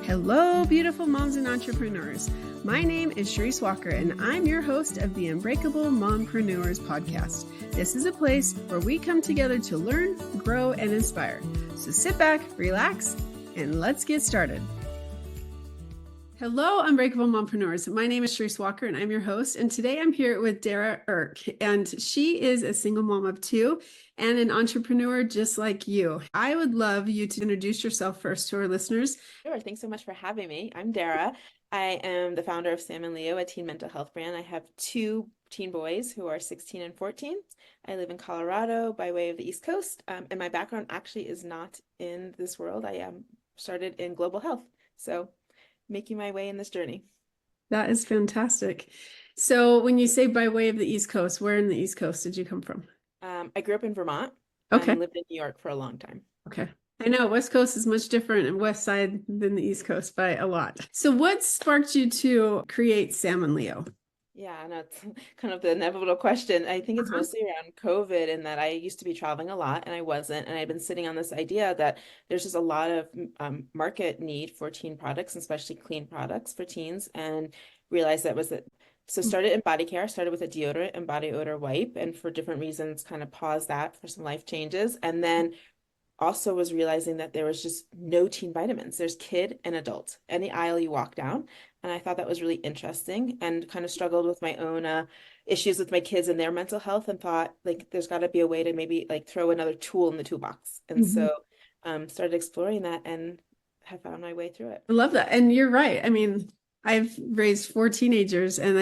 Hello, beautiful moms and entrepreneurs. My name is Sharice Walker, and I'm your host of the Unbreakable Mompreneurs podcast. This is a place where we come together to learn, grow, and inspire. So sit back, relax, and let's get started. Hello, Unbreakable Mompreneurs. My name is Sharice Walker, and I'm your host. And today I'm here with Dara Erck, and she is a single mom of two and an entrepreneur just like you. I would love you to introduce yourself first to our listeners. Sure. Thanks so much for having me. I'm Dara. I am the founder of SAM+LEO, a teen mental health brand. I have two teen boys who are 16 and 14. I live in Colorado by way of the East Coast, and my background actually is not in this world. I started in global health, so making my way in this journey. That is fantastic. So when you say by way of the East Coast, where in the East Coast did you come from? I grew up in Vermont. Okay. And lived in New York for a long time. Okay. I know West Coast is much different and West Side than the East Coast by a lot. So what sparked you to create SAM+LEO? Yeah, and that's kind of the inevitable question. I think it's mostly around COVID, and that I used to be traveling a lot and I wasn't. And I've been sitting on this idea that there's just a lot of market need for teen products, especially clean products for teens, and realized that was it. So started in body care, started with a deodorant and body odor wipe, and for different reasons kind of paused that for some life changes. And then also was realizing that there was just no teen vitamins. There's kid and adult, any aisle you walk down. And I thought that was really interesting, and kind of struggled with my own issues with my kids and their mental health, and thought like there's got to be a way to maybe like throw another tool in the toolbox. And so started exploring that and have found my way through it. I love that. And you're right. I mean, I've raised 4 teenagers, and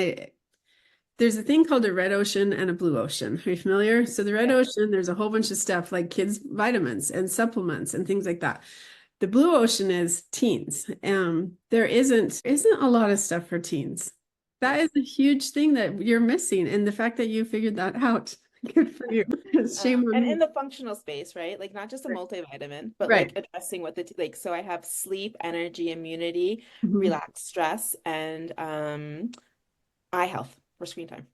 there's a thing called a red ocean and a blue ocean. Are you familiar? So the red ocean, there's a whole bunch of stuff like kids' vitamins and supplements and things like that. The blue ocean is teens. There isn't a lot of stuff for teens. That is a huge thing that you're missing. And the fact that you figured that out, good for you. Shame on and me. in the functional space, right? Like not just a multivitamin, but like addressing what like, so I have sleep, energy, immunity, relax, stress, and eye health for screen time.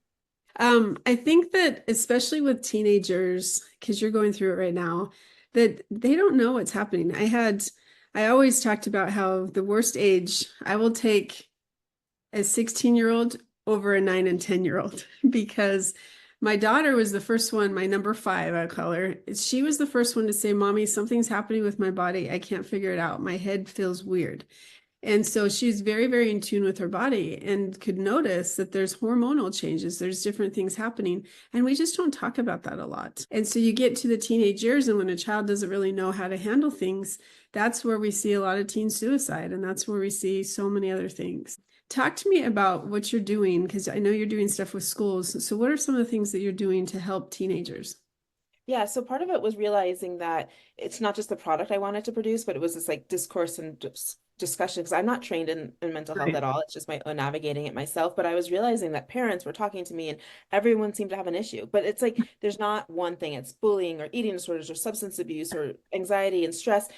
I think that especially with teenagers, because you're going through it right now, that they don't know what's happening. I always talked about how the worst age, I will take a 16-year-old over a 9 and 10-year-old, because my daughter was the first one, my number 5, I call her. She was the first one to say, "Mommy, something's happening with my body. I can't figure it out. My head feels weird." And so she's very, very in tune with her body and could notice that there's hormonal changes. There's different things happening. And we just don't talk about that a lot. And so you get to the teenage years, and when a child doesn't really know how to handle things, that's where we see a lot of teen suicide. And that's where we see so many other things. Talk to me about what you're doing, because I know you're doing stuff with schools. So what are some of the things that you're doing to help teenagers? Yeah, so part of it was realizing that it's not just the product I wanted to produce, but it was this like discourse and discussion, because I'm not trained in mental health at all. It's just my own navigating it myself. But I was realizing that parents were talking to me and everyone seemed to have an issue. But it's like there's not one thing. It's bullying or eating disorders or substance abuse or anxiety and stress.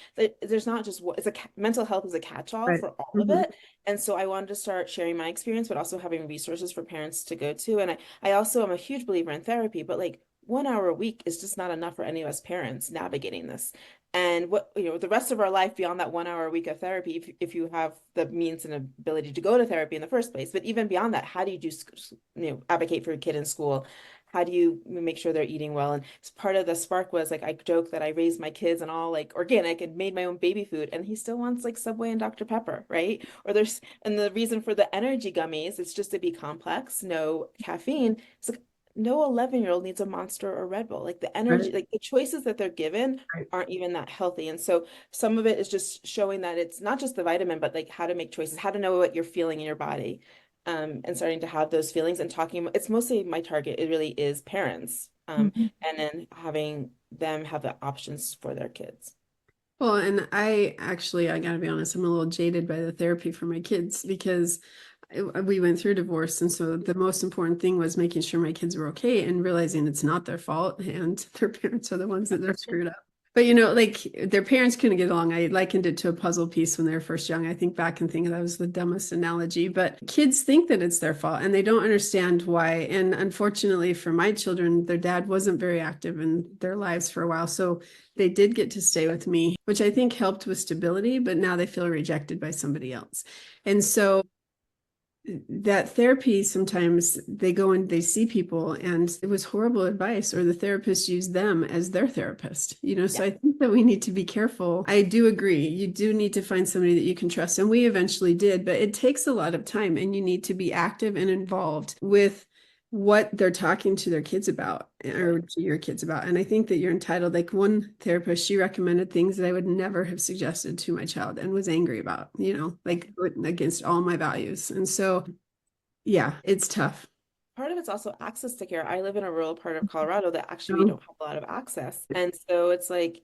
There's not just what mental health is a catch-all for all of it. And so I wanted to start sharing my experience, but also having resources for parents to go to. And I also am a huge believer in therapy, but like 1 hour a week is just not enough for any of us parents navigating this. And what, the rest of our life beyond that 1 hour a week of therapy, if you have the means and ability to go to therapy in the first place, but even beyond that, how do you advocate for your kid in school? How do you make sure they're eating well? And part of the spark was like, I joke that I raised my kids and all like organic and made my own baby food, and he still wants like Subway and Dr. Pepper, right? And the reason for the energy gummies, it's just to be complex, no caffeine. It's like, no 11-year-old needs a Monster or Red Bull. Like the energy, like the choices that they're given aren't even that healthy. And so some of it is just showing that it's not just the vitamin, but like how to make choices, how to know what you're feeling in your body, and starting to have those feelings and talking. It's mostly my target. It really is parents, and then having them have the options for their kids. Well, and I gotta be honest, I'm a little jaded by the therapy for my kids, because we went through divorce. And so the most important thing was making sure my kids were okay and realizing it's not their fault and their parents are the ones that they're screwed up. But like their parents couldn't get along. I likened it to a puzzle piece when they were first young. I think back and think that was the dumbest analogy, but kids think that it's their fault and they don't understand why. And unfortunately for my children, their dad wasn't very active in their lives for a while. So they did get to stay with me, which I think helped with stability, but now they feel rejected by somebody else. And so that therapy, sometimes they go and they see people and it was horrible advice, or the therapist used them as their therapist, so Yeah. I think that we need to be careful. I do agree, you do need to find somebody that you can trust, and we eventually did, but it takes a lot of time and you need to be active and involved with what they're talking to their kids about, or to your kids about. And I think that you're entitled. Like one therapist, she recommended things that I would never have suggested to my child and was angry about, like against all my values. And so, yeah, it's tough. Part of it's also access to care. I live in a rural part of Colorado that actually we So, don't have a lot of access. And so it's like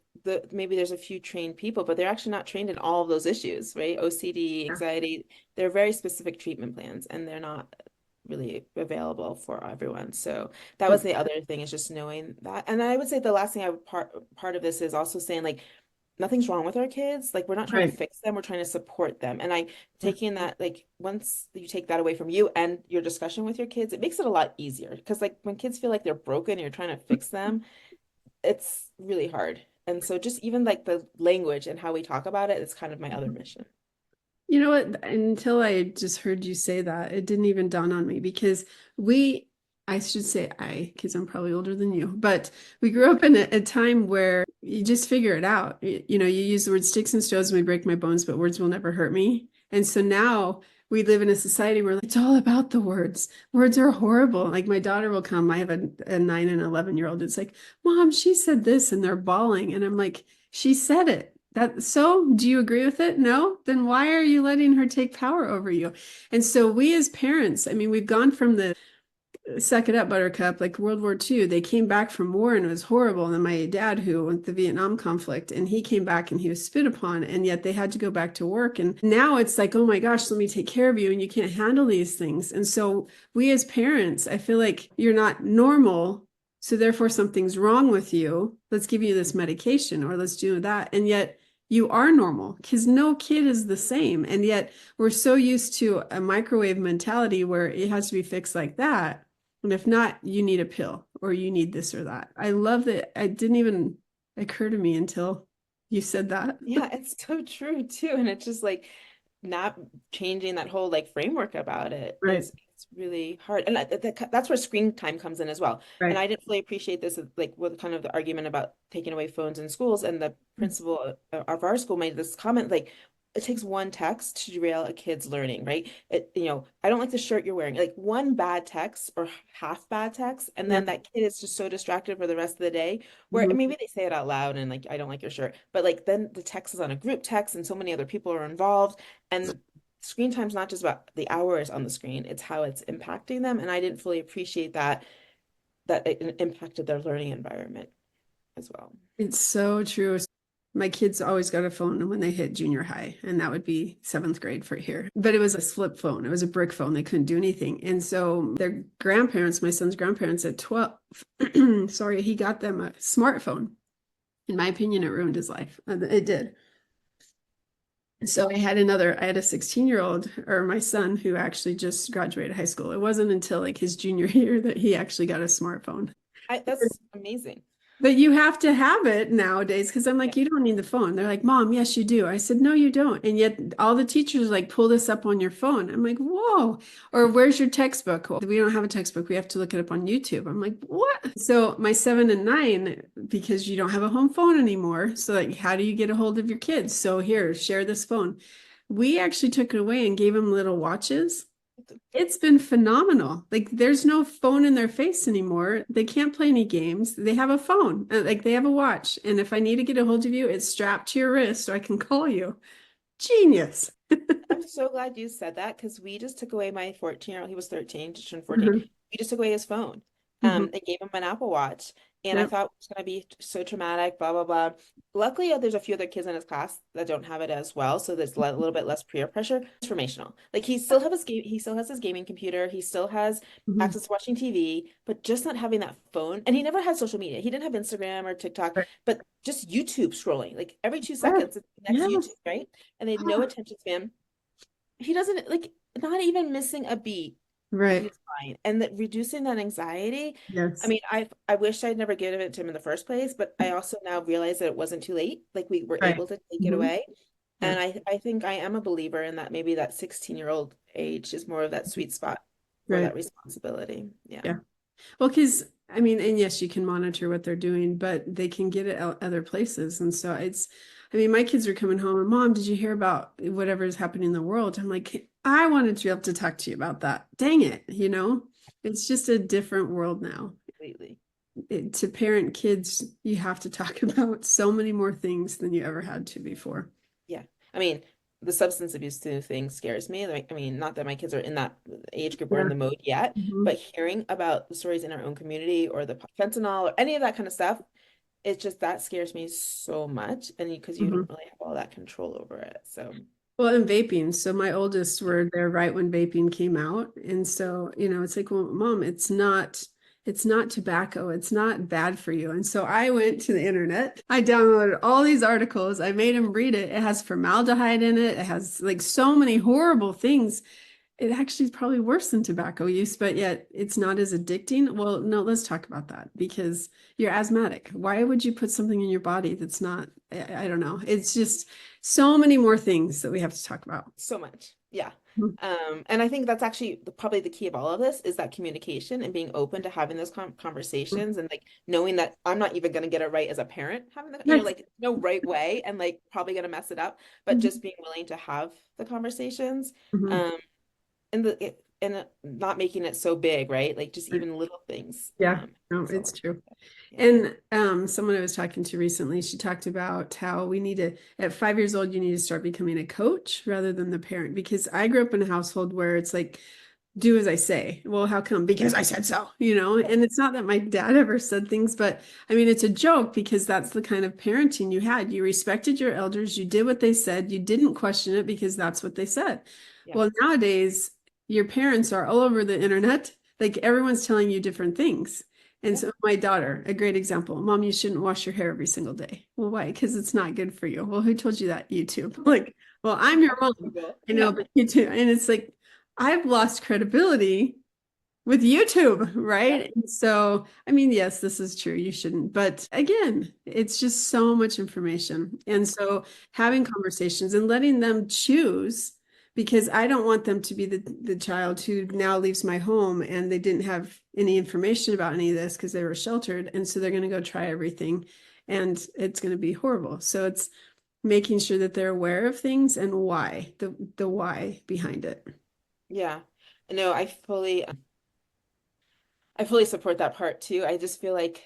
maybe there's a few trained people, but they're actually not trained in all of those issues, right? OCD, yeah. anxiety, they're very specific treatment plans and they're not really available for everyone. So that was the other thing, is just knowing that. And I would say the last thing I would part of this is also saying like nothing's wrong with our kids. Like we're not trying to Right. fix them, we're trying to support them. And I taking that, like once you take that away from you and your discussion with your kids, it makes it a lot easier. Because like when kids feel like they're broken and you're trying to fix them, it's really hard. And so just even like the language and how we talk about it is kind of my other mission. You know what? Until I just heard you say that, it didn't even dawn on me because I should say because I'm probably older than you, but we grew up in a time where you just figure it out. You use the word sticks and stones may break my bones, but words will never hurt me. And so now we live in a society where it's all about the words. Words are horrible. Like my daughter will come. I have a 9 and 11-year-old. It's like, Mom, she said this, and they're bawling. And I'm like, she said it. Do you agree with it? No? Then why are you letting her take power over you? And so we as parents, I mean, we've gone from the suck it up, buttercup, like World War II. They came back from war and it was horrible. And then my dad, who went the Vietnam conflict, and he came back and he was spit upon, and yet they had to go back to work. And now it's like, oh my gosh, let me take care of you, and you can't handle these things. And so we as parents, I feel like you're not normal. So therefore something's wrong with you. Let's give you this medication or let's do that. And yet you are normal because no kid is the same. And yet we're so used to a microwave mentality where it has to be fixed like that. And if not, you need a pill or you need this or that. I love that. It didn't even occur to me until you said that. Yeah, it's so true too. And it's just like not changing that whole like framework about it Right. is it's really hard. And that's where screen time comes in as well. And Right. I didn't fully appreciate this, like with kind of the argument about taking away phones in schools. And the principal of our school made this comment like, it takes one text to derail a kid's learning, right? I don't like the shirt you're wearing. Like one bad text or half bad text, and Yeah. then that kid is just so distracted for the rest of the day, where Mhm. maybe they say it out loud and like, I don't like your shirt, but like then the text is on a group text and so many other people are involved. And screen time's not just about the hours on the screen, it's how it's impacting them. And I didn't fully appreciate that it impacted their learning environment as well. It's so true. My kids always got a phone when they hit junior high, and that would be seventh grade for here. But it was a flip phone. It was a brick phone. They couldn't do anything. And so their grandparents, my son's grandparents at 12, sorry, he got them a smartphone. In my opinion, it ruined his life. It did. So I had a 16-year-old, or my son, who actually just graduated high school. It wasn't until like his junior year that he actually got a smartphone. That's amazing. But you have to have it nowadays because I'm Yeah. like, you don't need the phone. They're like, Mom, yes, you do. I said, no, you don't. And yet all the teachers like pull this up on your phone. I'm like, whoa. Or where's your textbook? Well, we don't have a textbook. We have to look it up on YouTube. I'm like, what? So my 7 and 9, because you don't have a home phone anymore. So like, how do you get a hold of your kids? So here, share this phone. We actually took it away and gave them little watches. It's been phenomenal. Like there's no phone in their face anymore. They can't play any games. They have a phone. Like they have a watch. And if I need to get a hold of you, it's strapped to your wrist so I can call you. Genius. I'm so glad you said that because we just took away my 14-year-old. He was 13, just turned 14. Mhm. We just took away his phone. Hmm. They gave him an Apple Watch. And I Yep. thought it was going to be so traumatic, blah, blah, blah. Luckily, there's a few other kids in his class that don't have it as well. So there's a little bit less peer pressure. Transformational. Like he still has his gaming computer. He still has Hmm. access to watching TV, but just not having that phone. And he never had social media. He didn't have Instagram or TikTok, Right. but just YouTube scrolling. Like every two Yes. seconds, it's the next YouTube, Yes. right? And they had no Ah, attention span. He doesn't like not even missing a beat. right. He's fine. And that reducing that anxiety, I Yes. mean, I wish I'd never given it to him in the first place, but I also now realize that it wasn't too late. Like we were Right. able to take it Hmm. away. Yeah. And I think I am a believer in that maybe that 16-year-old age is more of that sweet spot for Right. that responsibility. Yeah. Yeah. Well, because I mean, and yes, you can monitor what they're doing, but they can get it out other places. And so I mean, my kids are coming home and Mom, did you hear about whatever is happening in the world? I'm like, I wanted to be able to talk to you about that. Dang it, it's just a different world now. Completely. To parent kids, you have to talk about so many more things than you ever had to before. Yeah. I mean, the substance abuse thing scares me. Like, I mean, not that my kids are in that age group or in Yeah. the mode yet, Hmm. but hearing about the stories in our own community or the fentanyl or any of that kind of stuff, it just that scares me so much. And because you Hmm. don't really have all that control over it. So, Well, and vaping. So my oldest yeah. were there right when vaping came out. And so, it's like, well, Mom, it's not tobacco. It's not bad for you. And so I went to the internet. I downloaded all these articles. I made him read it. It has formaldehyde in it. It has like so many horrible things. It actually is probably worse than tobacco use, but yet it's not as addicting. Well, no, let's talk about that because you're asthmatic. Why would you put something in your body that's not, I don't know. It's just so many more things that we have to talk about. So much. Yeah. Mhm. And I think that's actually probably the key of all of this is that communication and being open to having those conversations and like knowing that I'm not even going to get it right as a parent, having the, Yes. like no right way and like probably going to mess it up, but Mhm. just being willing to have the conversations. Mhm. Um, and not making it so big, right? Like just Right. even little things. Yeah, no, So it's much. true. Yeah. And someone I was talking to recently, she talked about how we need to, at 5 years old, you need to start becoming a coach rather than the parent. Because I grew up in a household where it's like, do as I say. Well, how come? Because I said so, And it's not that my dad ever said things, but I mean, it's a joke because that's the kind of parenting you had. You respected your elders, you did what they said, you didn't question it because that's what they said. Yeah. Well, nowadays, your parents are all over the internet. Like everyone's telling you different things. And Yeah. so my daughter, a great example, Mom, you shouldn't wash your hair every single day. Well, why? Because it's not good for you. Well, who told you that? YouTube. Like, well, I'm your mom, Google. I know, Yeah. but YouTube. And it's like, I've lost credibility with YouTube, Yeah. right? And so, I mean, yes, this is true. You shouldn't. But again, it's just so much information. And so having conversations and letting them choose, because I don't want them to be the child who now leaves my home and they didn't have any information about any of this because they were sheltered. And so they're going to go try everything and it's going to be horrible. So it's making sure that they're aware of things and why, the why behind it. Yeah. No, I fully support that part too. I just feel like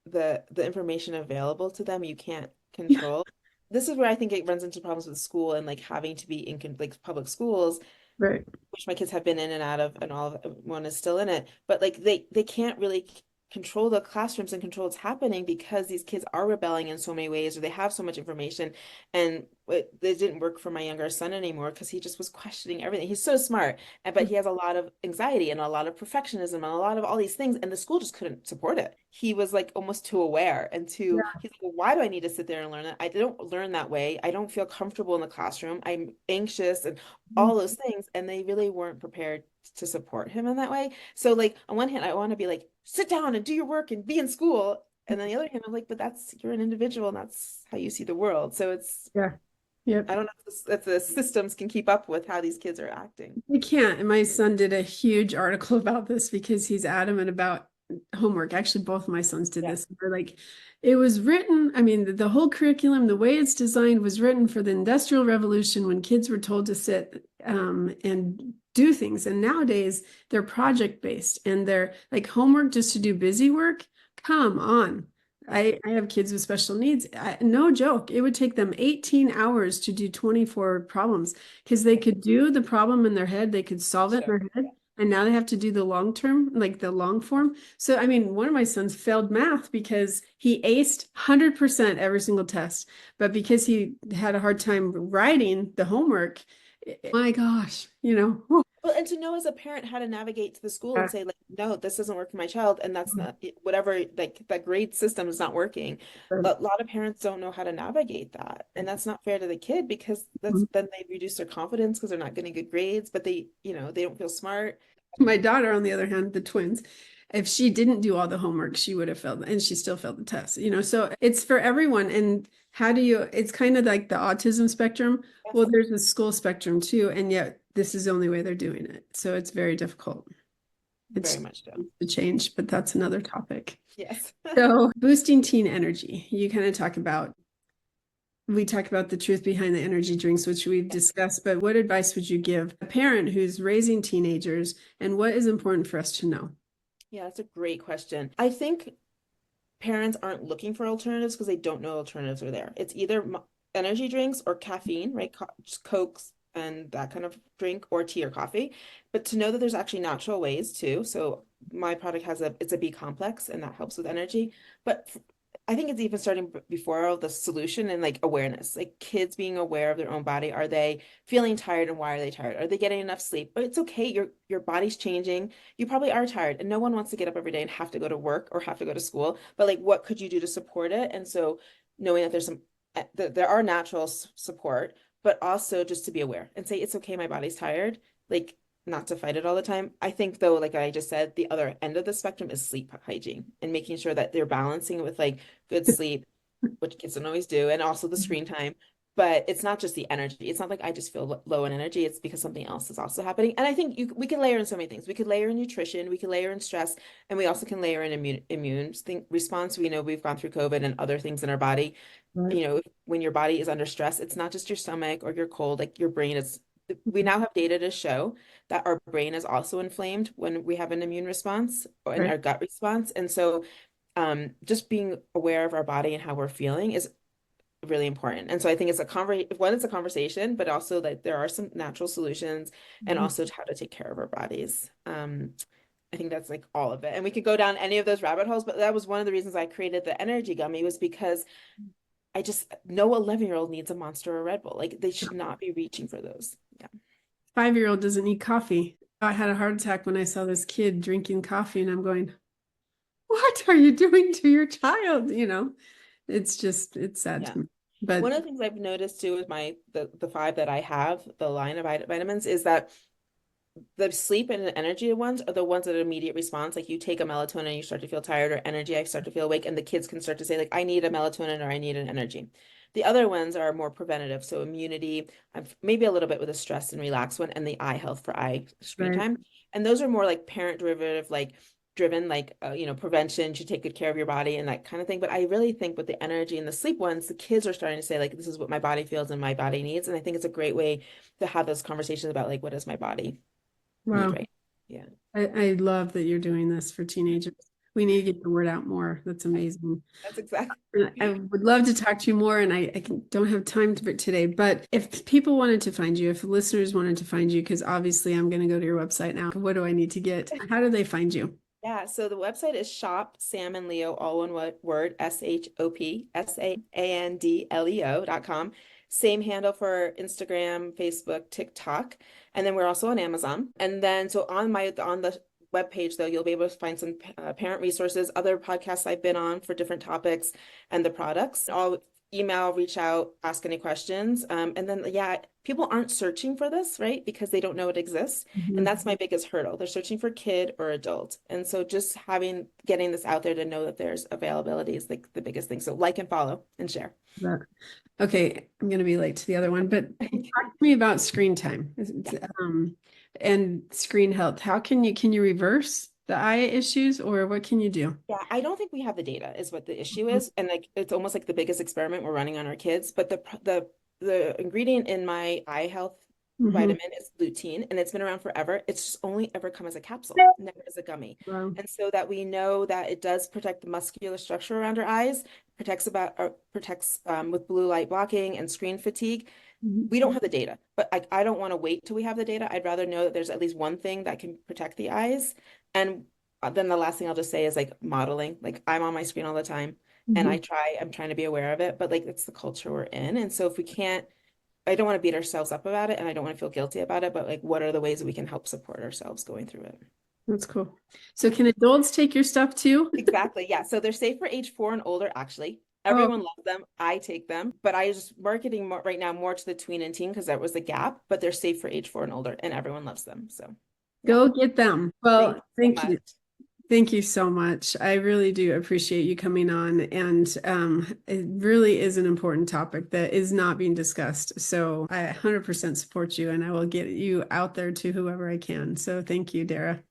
the information available to them you can't Yeah, control. This is where I think it runs into problems with school and like having to be in like public schools, right. which my kids have been in and out of, and one is still in it. But like they can't really control the classrooms and control what's happening because these kids are rebelling in so many ways, or they have so much information, and it didn't work for my younger son anymore because he just was questioning everything. He's so smart, but he has a lot of anxiety and a lot of perfectionism and a lot of all these things, and the school just couldn't support it. He was like almost too aware and too. Yeah. He's like, well, why do I need to sit there and learn that? I don't learn that way. I don't feel comfortable in the classroom. I'm anxious and all those things, and they really weren't prepared to support him in that way. So like on one hand, I want to be like, sit down and do your work and be in school. And then the other hand, I'm like, but you're an individual and that's how you see the world. So Yeah. Yep. I don't know if the systems can keep up with how these kids are acting. You can't. And my son did a huge article about this because he's adamant about homework. Actually, both of my sons did Yeah. this. They're like, it was written, I mean, the whole curriculum, the way it's designed was written for the Industrial Revolution when kids were told to sit and do things. And nowadays they're project based and they're like homework just to do busy work. Come on. I have kids with special needs. No joke. It would take them 18 hours to do 24 problems because they could do the problem in their head, they could solve it in Sure. their head, And now they have to do the long term, like the long form. So, I mean, one of my sons failed math because he aced 100% every single test. But because he had a hard time writing the homework, my gosh, Well, and to know as a parent how to navigate to the school Yeah. and say, like, no, this doesn't work for my child, and that's not whatever, like that grade system is not working. A lot of parents don't know how to navigate that, and that's not fair to the kid because that's then they reduce their confidence because they're not getting good grades, but they don't feel smart. My daughter, on the other hand, the twins, if she didn't do all the homework, she would have failed, and she still failed the test. So it's for everyone. And how do you, it's kind of like the autism spectrum. Well, Yes, there's a school spectrum too, and yet this is the only way they're doing it. So it's very difficult. very It's much so. to change, but that's another topic. Yes. So boosting teen energy, you kind of talk about, we talk about the truth behind the energy drinks, which we've discussed, but what advice would you give a parent who's raising teenagers, and what is important for us to know? Yeah, that's a great question. I think parents aren't looking for alternatives because they don't know alternatives are there. It's either energy drinks or caffeine, right? Cokes and that kind of drink, or tea or coffee. But to know that there's actually natural ways too. So my product it's a B complex and that helps with energy. But I think it's even starting before all the solution and like awareness, like kids being aware of their own body. Are they feeling tired and why are they tired? Are they getting enough sleep? But it's okay. Your body's changing. You probably are tired, and no one wants to get up every day and have to go to work or have to go to school. But like, what could you do to support it? And so knowing that there are natural support, but also just to be aware and say, it's okay, my body's tired. Like, not to fight it all the time. I think though, like I just said, the other end of the spectrum is sleep hygiene and making sure that they're balancing it with like good sleep, which kids don't always do, and also the screen time. But it's not just the energy. It's not like I just feel low in energy. It's because something else is also happening. And I think we can layer in so many things. We could layer in nutrition, we could layer in stress, and we also can layer in immune response. We know we've gone through COVID and other things in our body. Right. When your body is under stress, it's not just your stomach or your cold, like your brain is. We now have data to show that our brain is also inflamed when we have an immune response or in Right. our gut response. And so just being aware of our body and how we're feeling is really important. And so I think it's a conversation, but also that there are some natural solutions and Mhm. also how to take care of our bodies. I think that's like all of it. And we could go down any of those rabbit holes, but that was one of the reasons I created the energy gummy was because I just no 11-year-old needs a Monster or a Red Bull. Like they should not be reaching for those. Yeah. 5-year-old doesn't need coffee. I had a heart attack when I saw this kid drinking coffee, and I'm going, what are you doing to your child? It's sad Yeah. to me. But One of the things I've noticed too with the five that I have, the line of vitamins, is that the sleep and the energy ones are the ones that are immediate response. Like you take a melatonin, you start to feel tired, or energy, I start to feel awake, and the kids can start to say, like, I need a melatonin or I need an energy. The other ones are more preventative. So immunity, maybe a little bit with a stress and relax one, and the eye health for eye screen right. time. And those are more like parent derivative, like driven, like prevention, you should take good care of your body and that kind of thing. But I really think with the energy and the sleep ones, the kids are starting to say, like, this is what my body feels and my body needs. And I think it's a great way to have those conversations about like what does my body need, Wow. right? Yeah, I love that you're doing this for teenagers. We need to get the word out more. That's amazing. that's exactly. And I would love to talk to you more, and don't have time to today. But if people wanted to find you, if listeners wanted to find you, because obviously I'm going to go to your website now. What do I need to get? How do they find you? Yeah, so the website is shop Sam and Leo, all one word, SHOPSANDLEO.com. Same handle for Instagram, Facebook, TikTok, and then we're also on Amazon. And then so on the webpage though, you'll be able to find some parent resources, other podcasts I've been on for different topics and the products. I'll email, reach out, ask any questions. And then yeah, people aren't searching for this, right? Because they don't know it exists. And Mhm. that's my biggest hurdle. They're searching for kid or adult. And so just getting this out there to know that there's availability is like the biggest thing. So like and follow and share. But- Okay, I'm going to be late to the other one, but talk to me about screen time, Yeah. and screen health. How can you reverse the eye issues, or what can you do? Yeah, I don't think we have the data is what the issue is. And like it's almost like the biggest experiment we're running on our kids. But the ingredient in my eye health Mhm. vitamin is lutein, and it's been around forever. It's just only ever come as a capsule, never as a gummy. Wow. And so that we know that it does protect the muscular structure around our eyes, protects with blue light blocking and screen fatigue. Mhm. We don't have the data, but I don't want to wait till we have the data. I'd rather know that there's at least one thing that can protect the eyes. And then the last thing I'll just say is like modeling. Like I'm on my screen all the time and Mhm. I'm trying to be aware of it, but like it's the culture we're in. And so if we can't, I don't want to beat ourselves up about it and I don't want to feel guilty about it, but like what are the ways that we can help support ourselves going through it? That's cool. So can adults take your stuff too? Exactly. Yeah. So they're safe for age 4 and older, actually. Oh, Everyone loves them. I take them, but I just marketing more, right now more to the tween and teen because that was the gap, but they're safe for age 4 and older and everyone loves them. So yeah. go get them. Thank Well, you so thank much. you. Thank you so much. I really do appreciate you coming on. And it really is an important topic that is not being discussed. So I 100% support you and I will get you out there to whoever I can. So thank you, Dara.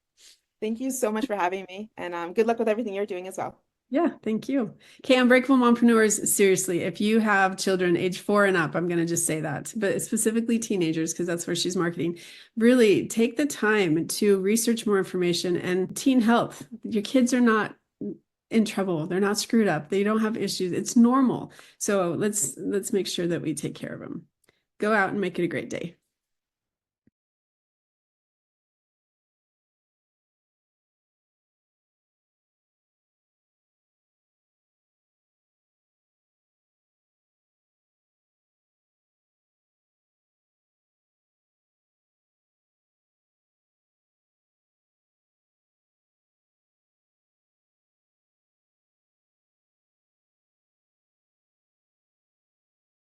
Thank you so much for having me and good luck with everything you're doing as well. Yeah, thank you. Okay, Unbreakable Mompreneurs, seriously, if you have children age 4 and up, I'm going to just say that, but specifically teenagers, because that's where she's marketing, really take the time to research more information and teen health. Your kids are not in trouble. They're not screwed up. They don't have issues. It's normal. So let's make sure that we take care of them. Go out and make it a great day.